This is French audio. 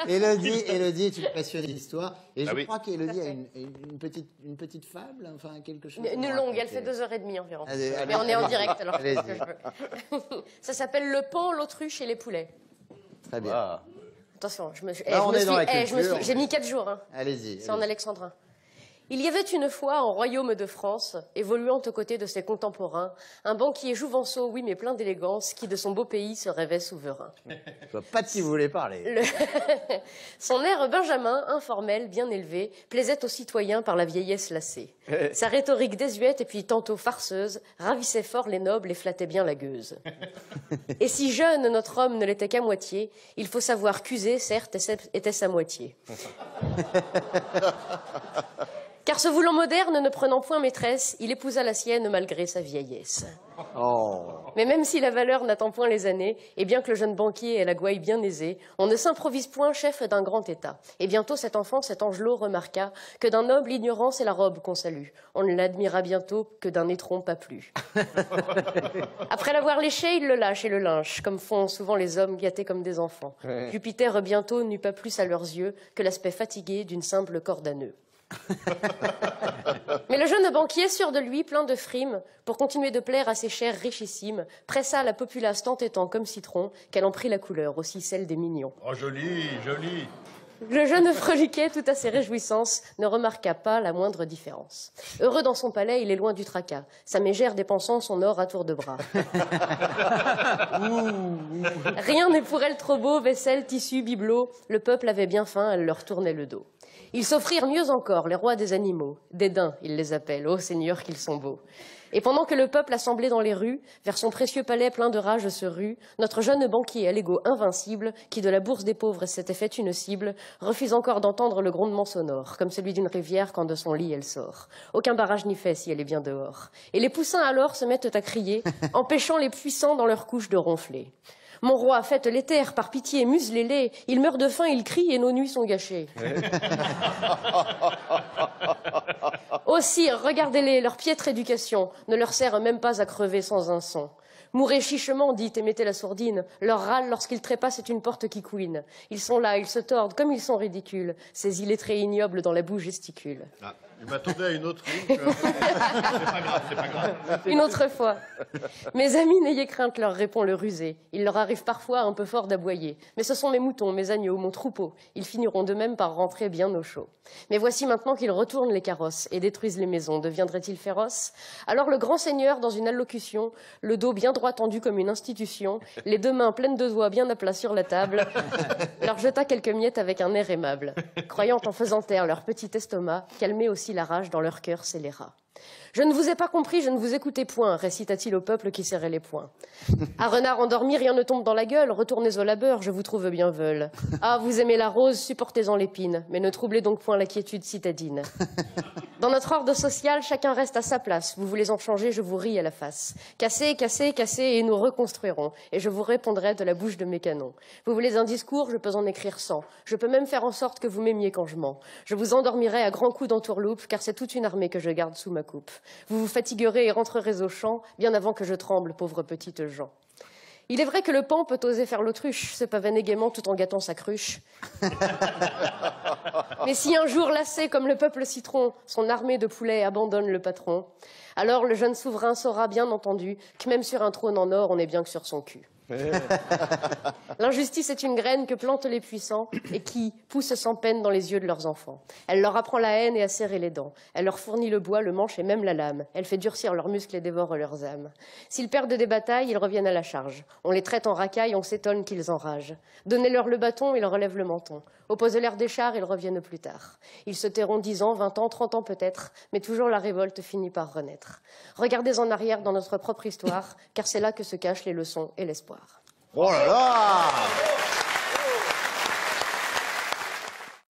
Élodie est une passionnée d'histoire. Et je oui. crois qu'Élodie a une petite fable, enfin quelque chose. Une longue, elle fait 2h30 environ. Allez, Mais on est en direct alors. allez-y. Ça s'appelle Le Pan, l'Autruche et les Poulets. Très bien. Ah. Attention, j'ai mis 4 jours. Hein. Allez-y. C'est en alexandrin. Il y avait une fois, en royaume de France, évoluant aux côtés de ses contemporains, un banquier jouvenceau, oui, mais plein d'élégance, qui de son beau pays se rêvait souverain. Je vois pas de qui vous voulez parler. Son air benjamin, informel, bien élevé, plaisait aux citoyens par la vieillesse lassée. Sa rhétorique désuète et puis tantôt farceuse ravissait fort les nobles et flattait bien la gueuse. Et si jeune notre homme ne l'était qu'à moitié, il faut savoir qu'user, certes, était sa moitié. Car ce voulant moderne, ne prenant point maîtresse, il épousa la sienne malgré sa vieillesse. Oh. Mais même si la valeur n'attend point les années, et bien que le jeune banquier ait la gouaille bien aisée, on ne s'improvise point chef d'un grand état. Et bientôt cet enfant, cet angelot, remarqua que d'un noble ignorance est la robe qu'on salue. On ne l'admira bientôt que d'un étron pas plus. Après l'avoir léché, il le lâche et le lynche, comme font souvent les hommes gâtés comme des enfants. Jupiter bientôt n'eut pas plus à leurs yeux que l'aspect fatigué d'une simple corde à nœuds. Mais le jeune banquier, sûr de lui, plein de frimes, pour continuer de plaire à ses chairs richissimes, pressa la populace tant et tant comme citron qu'elle en prit la couleur, aussi celle des mignons. Oh, joli, joli. Le jeune froliquet, tout à ses réjouissances, ne remarqua pas la moindre différence. Heureux dans son palais, il est loin du tracas, sa mégère dépensant son or à tour de bras. Rien n'est pour elle trop beau, vaisselle, tissu, bibelot, le peuple avait bien faim, elle leur tournait le dos. Ils s'offrirent mieux encore, les rois des animaux, des daims, ils les appellent, ô seigneurs qu'ils sont beaux. Et pendant que le peuple assemblé dans les rues, vers son précieux palais plein de rage se rue, notre jeune banquier à l'ego invincible, qui de la bourse des pauvres s'était fait une cible, refuse encore d'entendre le grondement sonore, comme celui d'une rivière quand de son lit elle sort. Aucun barrage n'y fait si elle est bien dehors. Et les poussins alors se mettent à crier, empêchant les puissants dans leur couche de ronfler. Mon roi, faites les taire, par pitié, muselez-les. Ils meurent de faim, ils crient et nos nuits sont gâchées. Ô sire, regardez-les, leur piètre éducation ne leur sert même pas à crever sans un son. Mourez chichement, dites, et mettez la sourdine. Leur râle, lorsqu'ils trépassent, c'est une porte qui couine. Ils sont là, ils se tordent, comme ils sont ridicules. Ces illettrés ignobles dans la boue gesticulent. Ah, je m'attendais à une autre ligne. C'est pas grave, c'est pas grave. Une autre fois. Mes amis, n'ayez crainte, leur répond le rusé. Il leur arrive parfois un peu fort d'aboyer. Mais ce sont mes moutons, mes agneaux, mon troupeau. Ils finiront de même par rentrer bien au chaud. Mais voici maintenant qu'ils retournent les carrosses et détruisent les maisons. Deviendraient-ils féroces? Alors le grand seigneur, dans une allocution, le dos bien droit tendu comme une institution, les deux mains pleines de doigts bien à plat sur la table, leur jeta quelques miettes avec un air aimable, croyant en faisant taire leur petit estomac, calmer aussi la rage dans leur cœur scélérat. Je ne vous ai pas compris, je ne vous écoutais point, récita-t-il au peuple qui serrait les poings. À renard endormi, rien ne tombe dans la gueule, retournez au labeur, je vous trouve bien veule. Ah, vous aimez la rose, supportez-en l'épine, mais ne troublez donc point la quiétude citadine. Dans notre ordre social, chacun reste à sa place. Vous voulez en changer, je vous ris à la face. Cassez, cassez, cassez, et nous reconstruirons. Et je vous répondrai de la bouche de mes canons. Vous voulez un discours, je peux en écrire 100. Je peux même faire en sorte que vous m'aimiez quand je mens. Je vous endormirai à grands coups d'entourloupe, car c'est toute une armée que je garde sous ma coupe. Vous vous fatiguerez et rentrerez au champ, bien avant que je tremble, pauvre petite Jean. Il est vrai que le pan peut oser faire l'autruche, se pavaner gaiement tout en gâtant sa cruche. Mais si un jour, lassé comme le peuple citron, son armée de poulets abandonne le patron, alors le jeune souverain saura bien entendu que même sur un trône en or, on est bien que sur son cul. L'injustice est une graine que plantent les puissants et qui pousse sans peine dans les yeux de leurs enfants. Elle leur apprend la haine et à serrer les dents. Elle leur fournit le bois, le manche et même la lame. Elle fait durcir leurs muscles et dévore leurs âmes. S'ils perdent des batailles, ils reviennent à la charge. On les traite en racailles, on s'étonne qu'ils enragent. Donnez-leur le bâton, ils relèvent le menton. Opposez-leur des chars, ils reviennent plus tard. Ils se tairont 10 ans, 20 ans, 30 ans peut-être, mais toujours la révolte finit par renaître. Regardez en arrière dans notre propre histoire, car c'est là que se cachent les leçons et l'espoir. Oh là là!